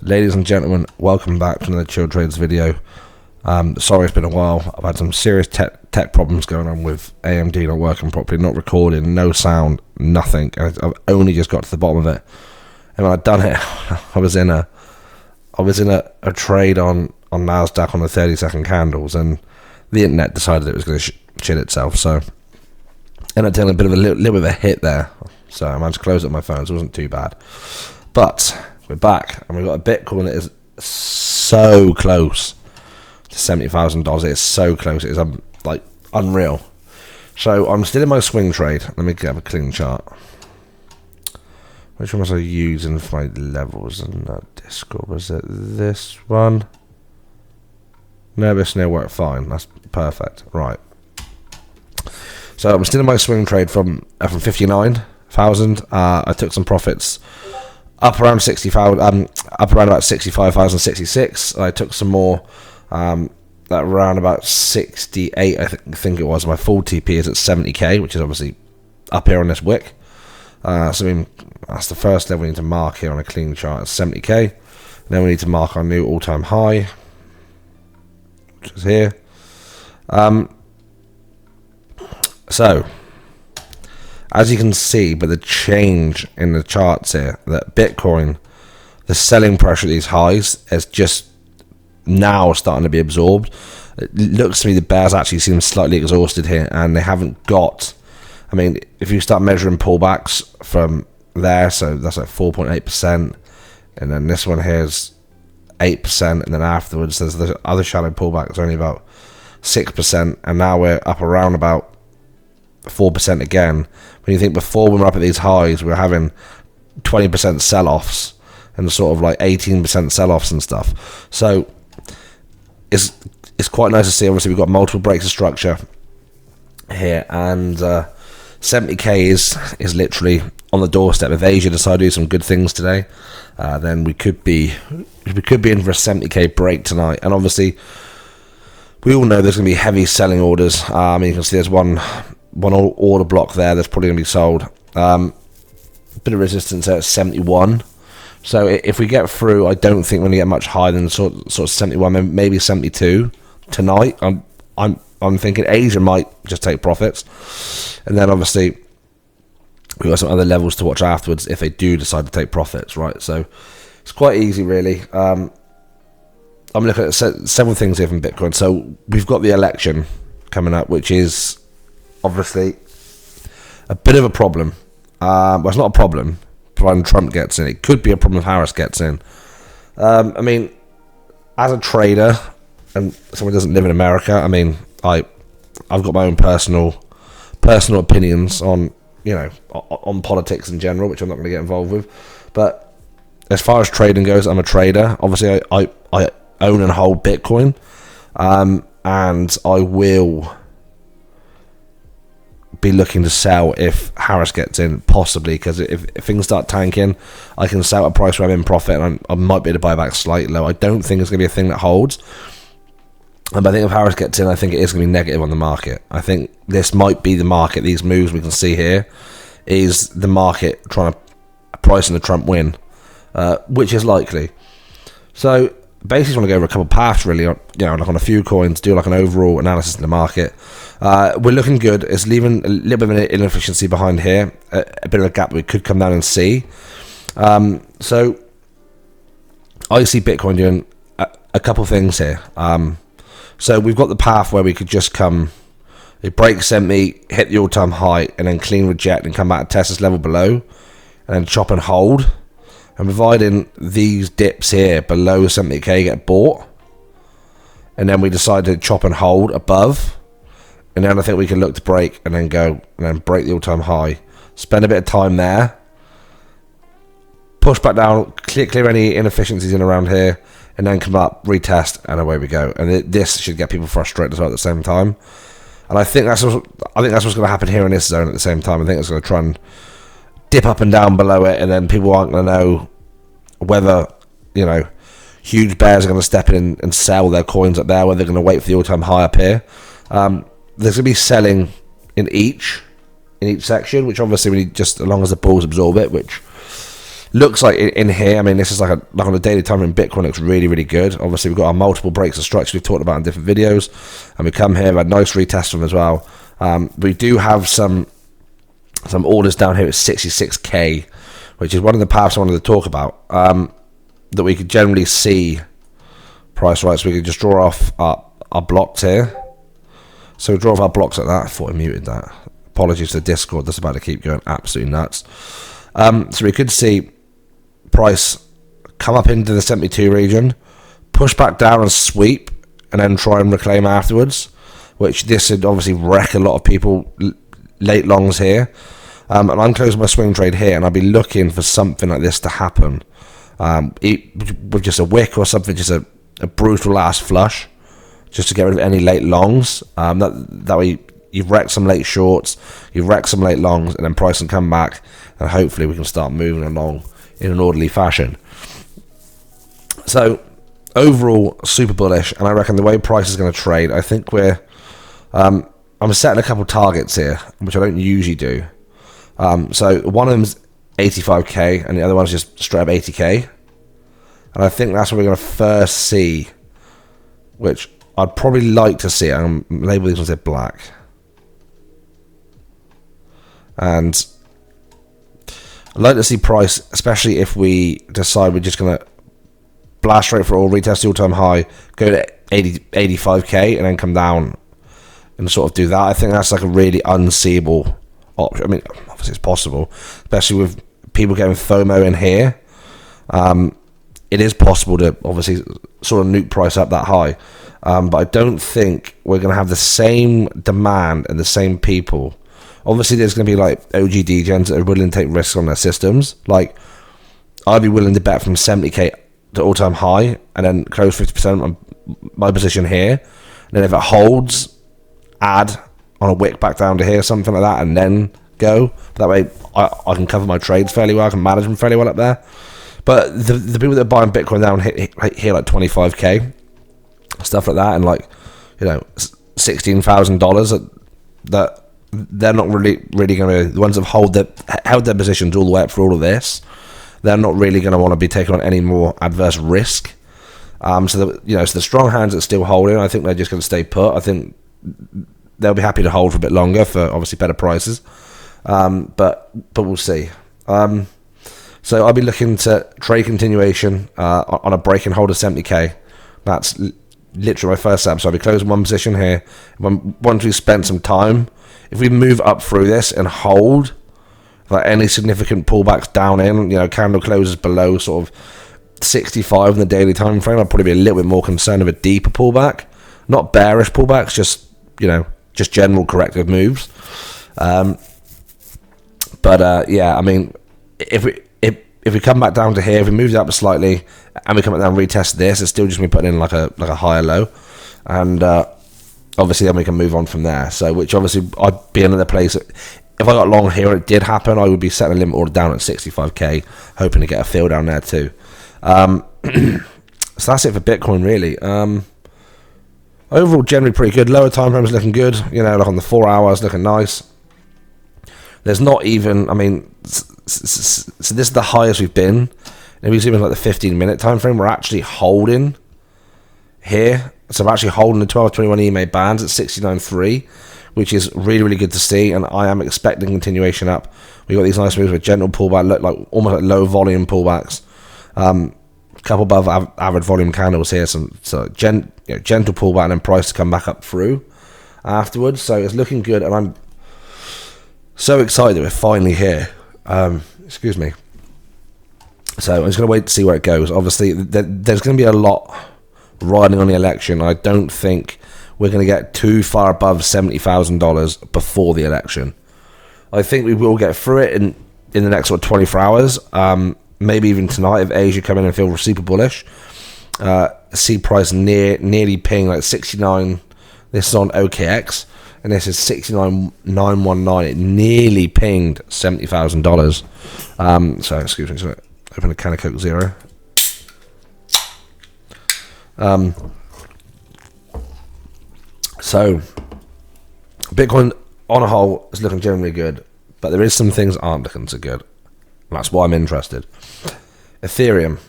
Ladies and gentlemen, welcome back to another Chill Trades video. Sorry it's been a while. I've had some serious tech problems going on with AMD not working properly, not recording, no sound, nothing. And I've only just got to the bottom of it. And when I'd done it, I was in a trade on Nasdaq on the 30-second candles, and the internet decided it was going to shit itself. So ended up taking a little bit of a hit there. So I managed to close up my phone, so it wasn't too bad. But we're back, and we've got a Bitcoin that is so close to $70,000. It is so close. It is like unreal. So I'm still in my swing trade. Let me get a clean chart. Which one was I using for my levels in that Discord? Was it this one? No, this near worked fine. That's perfect. Right. So I'm still in my swing trade from 59,000. I took some profits up around 60,000, up around about 65,066. I took some more around about 68. I think it was. My full TP is at 70k, which is obviously up here on this wick. So I mean, that's the first level we need to mark here on a clean chart. It's 70k. Then we need to mark our new all-time high, which is here. So as you can see by the change in the charts here, that Bitcoin, the selling pressure at these highs is just now starting to be absorbed. It looks to me the bears actually seem slightly exhausted here, and they haven't got, I mean, if you start measuring pullbacks from there, so that's like 4.8%, and then this one here is 8%, and then afterwards there's the other shallow pullback that's only about 6%, and now we're up around about 4% again. When you think before we were up at these highs, we were having 20% sell-offs and sort of like 18% sell-offs and stuff. So it's quite nice to see. Obviously we've got multiple breaks of structure here, and 70k is literally on the doorstep. If Asia decide to do some good things today, then we could be in for a 70k break tonight. And obviously we all know there's going to be heavy selling orders. I mean, you can see there's one order block there that's probably going to be sold. Bit of resistance at 71. So if we get through, I don't think we're going to get much higher than sort of 71, maybe 72 tonight. I'm thinking Asia might just take profits, and then obviously we've got some other levels to watch afterwards if they do decide to take profits, right? So it's quite easy, really. I'm looking at several things here from Bitcoin. So we've got the election coming up, which is obviously a bit of a problem. Well, it's not a problem providing Trump gets in. It could be a problem if Harris gets in. I mean, as a trader and someone who doesn't live in America, I mean, I've got my own personal opinions on, you know, on politics in general, which I'm not going to get involved with. But as far as trading goes, I'm a trader. Obviously, I own and hold Bitcoin, and I will be looking to sell if Harris gets in, possibly, because if things start tanking, I can sell at a price where I'm in profit, and I might be able to buy back slightly low. I don't think it's going to be a thing that holds. But I think if Harris gets in, I think it is going to be negative on the market. I think this might be the market. These moves we can see here is the market trying to price in the Trump win, which is likely. So basically, want to go over a couple of paths, really, you know, like on a few coins, do like an overall analysis of the market. We're looking good. It's leaving a little bit of an inefficiency behind here, a bit of a gap that we could come down and see. So I see Bitcoin doing a couple of things here. So we've got the path where we could just come, it breaks 70, hit the all-time high, and then clean reject and come back and test this level below, and then chop and hold. And providing these dips here below 70k get bought, and then we decide to chop and hold above, and then I think we can look to break and then go and then break the all-time high, spend a bit of time there, push back down, clear any inefficiencies in around here, and then come up, retest, and away we go. And this should get people frustrated as well at the same time. And I think that's what's going to happen here in this zone at the same time. I think it's going to try and dip up and down below it, and then people aren't going to know whether, you know, huge bears are going to step in and sell their coins up there, whether they're going to wait for the all-time high up here. There's going to be selling in each section, which obviously we need, just as long as the bulls absorb it, which looks like in here, I mean, this is like on a daily time in Bitcoin, looks really, really good. Obviously, we've got our multiple breaks and strikes we've talked about in different videos, and we come here, we've had nice retest from them as well. We do have some orders down here at 66k, which is one of the paths I wanted to talk about, that we could generally see price right, so we could just draw off our blocks here. So we draw off our blocks like that. I thought I muted that. Apologies to Discord, that's about to keep going absolutely nuts. So we could see price come up into the 72 region, push back down and sweep, and then try and reclaim afterwards, which this would obviously wreck a lot of people late longs here. And I'm closing my swing trade here, and I'll be looking for something like this to happen, with just a wick or something, just a brutal last flush, just to get rid of any late longs. That way you've wrecked some late shorts, you've wrecked some late longs, and then price can come back, and hopefully we can start moving along in an orderly fashion. So overall, super bullish, and I reckon the way price is going to trade, I think I'm setting a couple targets here, which I don't usually do. So one of them's 85k, and the other one's just straight up 80k, and I think that's what we're going to first see, which I'd probably like to see. I'm label these ones as black, and I'd like to see price, especially if we decide we're just going to blast straight for all, retest the all-time high, go to 85k, and then come down and sort of do that. I think that's like a really unseeable option. I mean, obviously it's possible, especially with people getting FOMO in here. It is possible to obviously sort of nuke price up that high, but I don't think we're going to have the same demand and the same people. Obviously, there's going to be like OG degens that are willing to take risks on their systems. Like, I'd be willing to bet from 70k to all-time high and then close 50% on my position here. And then if it holds, add on a wick back down to here, something like that, and then go. That way, I can cover my trades fairly well. I can manage them fairly well up there. But the people that are buying Bitcoin down here like 25k, stuff like that, and like, you know, $16,000 that they're not really going to, the ones that have held their positions all the way up for all of this, they're not really going to want to be taking on any more adverse risk. So the strong hands that are still holding, I think they're just going to stay put. I think they'll be happy to hold for a bit longer for obviously better prices. But we'll see. So I'll be looking to trade continuation on a break and hold of 70k. That's literally my first step. So I'll be closing one position here. Once we've spent some time, if we move up through this and hold, like any significant pullbacks down in, candle closes below sort of 65 in the daily time frame, I'll probably be a little bit more concerned of a deeper pullback. Not bearish pullbacks, just general corrective moves. Yeah, I mean, if we come back down to here, if we move it up slightly, and we come back down and retest this, it's still just me putting in like a higher low, and obviously then we can move on from there. So, which obviously I'd be in another place. If I got long here and it did happen, I would be setting a limit order down at 65k, hoping to get a fill down there too. So that's it for Bitcoin, really. Overall, generally pretty good. Lower time frames looking good. Like on the 4 hours, looking nice. There's not even, I mean, so this is the highest we've been. If we zoom in like the 15-minute time frame, we're actually holding here. So we're actually holding the 12-21 EMA bands at 69.3, which is really, really good to see. And I am expecting continuation up. We got these nice moves with gentle pullback, look like almost like low volume pullbacks. Couple above average volume candles here. Gentle pullback and then price to come back up through afterwards. So it's looking good, and I'm so excited we're finally here. Excuse me. So I'm just going to wait to see where it goes. Obviously, there's going to be a lot riding on the election. I don't think we're going to get too far above $70,000 before the election. I think we will get through it in the next 24 hours. Maybe even tonight if Asia come in and feel super bullish. See price nearly ping like 69. This is on OKX. And this is 69,919. It nearly pinged $70,000. So excuse me. So open a can of Coke Zero. So Bitcoin on a whole is looking generally good, but there is some things aren't looking so good. That's why I'm interested. Ethereum.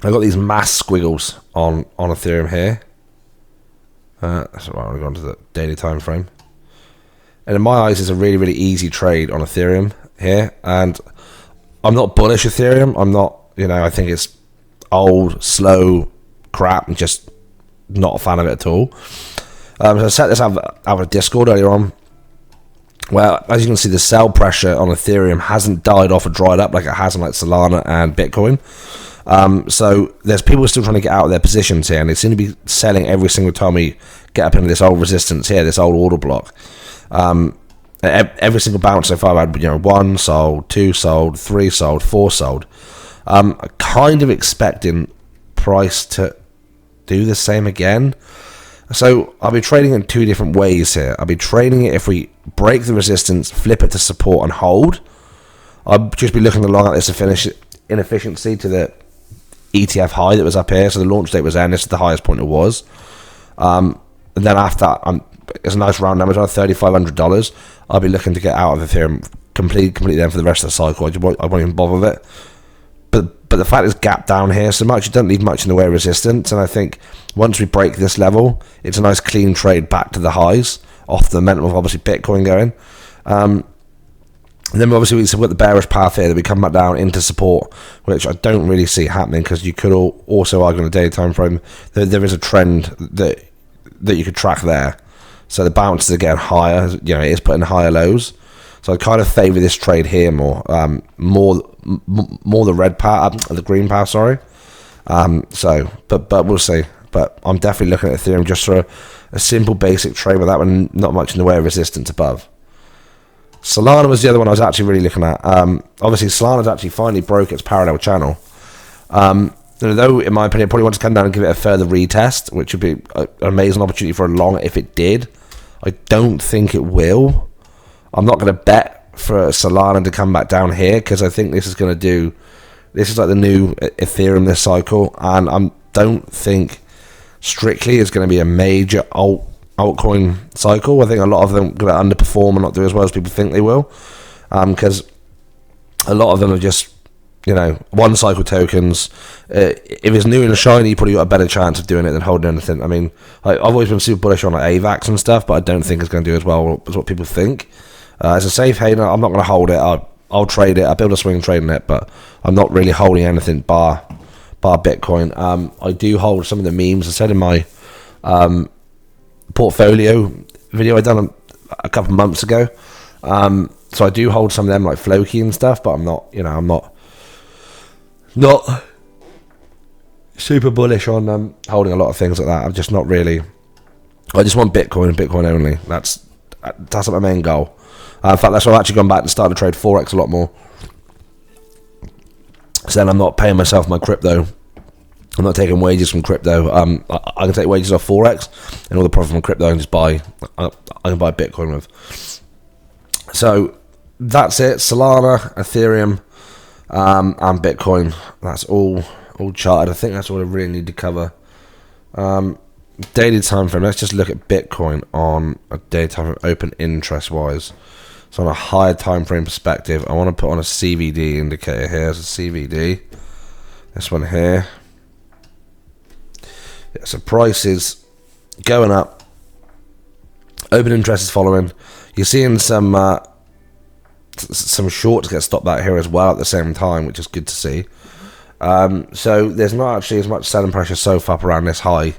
I've got these mass squiggles on Ethereum here. So I'm going to go on to the daily time frame. And in my eyes, it's a really, really easy trade on Ethereum here. And I'm not bullish Ethereum. I'm not, I think it's old, slow crap and just not a fan of it at all. So I set this out of Discord earlier on. Well, as you can see, the sell pressure on Ethereum hasn't died off or dried up like it has on like Solana and Bitcoin. So there's people still trying to get out of their positions here, and they seem to be selling every single time we get up into this old resistance here, this old order block. Every single bounce so far, I've had 1 sold, 2 sold, 3 sold, 4 sold. I'm kind of expecting price to do the same again. So I'll be trading in 2 different ways here. I'll be trading it if we break the resistance, flip it to support and hold. I'll just be looking along at this inefficiency to the ETF high that was up here. So the launch date was there, and this is the highest point it was. And then after that, it's a nice round number, $3,500. I'll be looking to get out of Ethereum completely then for the rest of the cycle. I won't even bother with it. But the fact it's gapped down here so much, it doesn't leave much in the way of resistance. And I think once we break this level, it's a nice clean trade back to the highs off the momentum of obviously Bitcoin going. And then obviously we've got the bearish path here that we come back down into support, which I don't really see happening because you could also argue on a daily time frame that there is a trend that you could track there. So the bounces are getting higher, it is putting higher lows. So I kind of favour this trade here more the red part, the green part, sorry. But we'll see. But I'm definitely looking at Ethereum just for a simple basic trade with that one, not much in the way of resistance above. Solana was the other one I was actually really looking at. Obviously, Solana's actually finally broke its parallel channel. Though, in my opinion, it probably wants to come down and give it a further retest, which would be an amazing opportunity for a long if it did. I don't think it will. I'm not going to bet for Solana to come back down here because I think this is like the new Ethereum this cycle, and I don't think strictly it's going to be a major altcoin cycle. I think a lot of them are going to underperform and not do as well as people think they will, because a lot of them are just one cycle tokens. If it's new and shiny, you probably got a better chance of doing it than holding anything. I mean, I've always been super bullish on like AVAX and stuff, but I don't think it's going to do as well as what people think. It's a safe haven. I'm not going to hold it. I'll trade it. I'll build a swing trade in it, but I'm not really holding anything bar Bitcoin. I do hold some of the memes. I said in my portfolio video I done a couple of months ago. So I do hold some of them like Floki and stuff, but I'm not super bullish on holding a lot of things like that. I'm just not really. I just want Bitcoin and Bitcoin only. That's my main goal. In fact, that's why I've actually gone back and started to trade Forex a lot more. So then I'm not paying myself my crypto. I'm not taking wages from crypto. I can take wages off Forex, and all the profit from crypto I can just buy. I can buy Bitcoin with. So that's it. Solana, Ethereum, and Bitcoin. That's all charted. I think that's all I really need to cover. Daily time frame. Let's just look at Bitcoin on a daily time frame, open interest wise. So on a higher time frame perspective, I want to put on a CVD indicator here. There's a CVD. This one here. Yeah, so price is going up. Open interest is following. You're seeing some shorts get stopped out here as well at the same time, which is good to see. So there's not actually as much selling pressure so far up around this high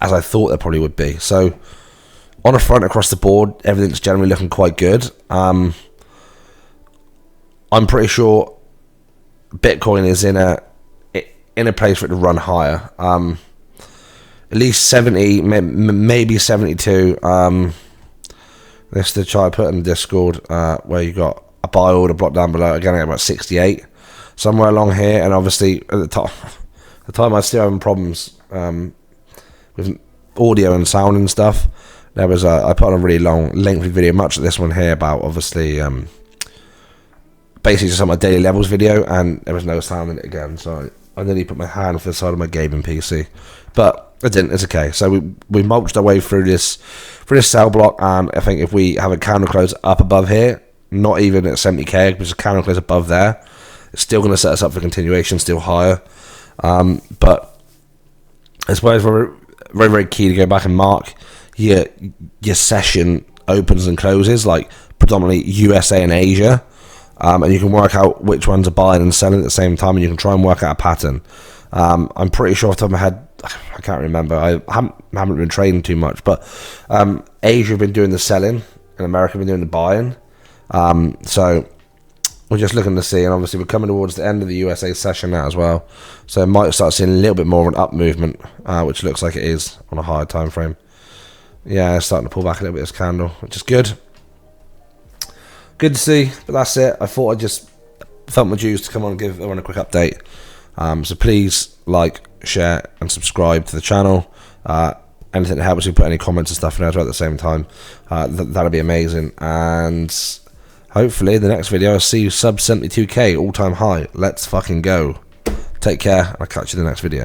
as I thought there probably would be. So on the front across the board, everything's generally looking quite good. I'm pretty sure Bitcoin is in a place for it to run higher. At least 70, maybe 72. This is the chart I put in the Discord, where you got a buy order block down below. Again, at about 68, somewhere along here. And obviously at the time I was still having problems with audio and sound and stuff. There was I put on a really long, lengthy video, much of this one here, about obviously basically just on my daily levels video, and there was no sound in it again. So I nearly put my hand for the side of my gaming PC, but I didn't. It's okay. So we mulched our way through this sell block, and I think if we have a candle close up above here, not even at 70k, because the candle close above there. It's still going to set us up for continuation, still higher. But I suppose we're very, very key to go back and mark your session opens and closes, like predominantly USA and Asia. And you can work out which ones are buying and selling at the same time, and you can try and work out a pattern. I'm pretty sure off the top of my head, I can't remember, I haven't been trading too much, but Asia have been doing the selling and America have been doing the buying. So we're just looking to see, and obviously we're coming towards the end of the USA session now as well, so I might start seeing a little bit more of an up movement, which looks like it is on a higher time frame. Yeah, it's starting to pull back a little bit, this candle, which is good. Good to see, but that's it. I thought I just felt my dues to come on and give everyone a quick update. So please like, share and subscribe to the channel. Anything that helps, you put any comments and stuff in there as well at the same time. That'll be amazing. And hopefully the next video I'll see you sub 72k all time high. Let's fucking go. Take care, and I'll catch you in the next video.